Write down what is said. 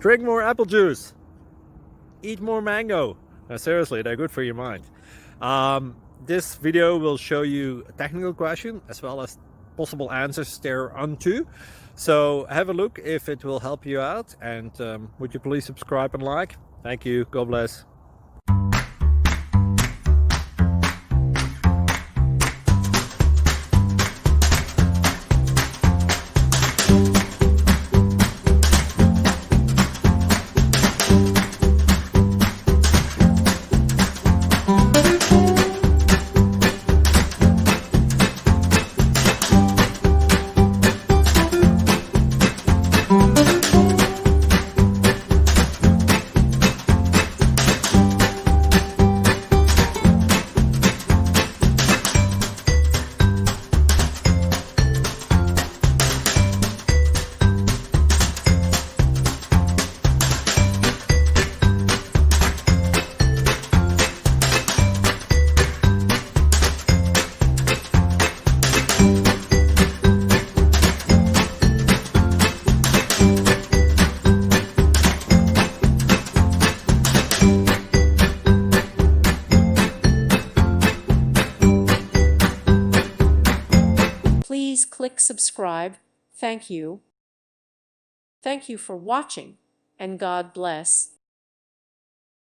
Drink more apple juice. Eat more mango. No, seriously, they're good for your mind. This video will show you a technical question as well as possible answers thereunto. So have a look if it will help you out, and would you please subscribe and like? Thank you. God bless. Please click subscribe. Thank you. Thank you for watching, and God bless.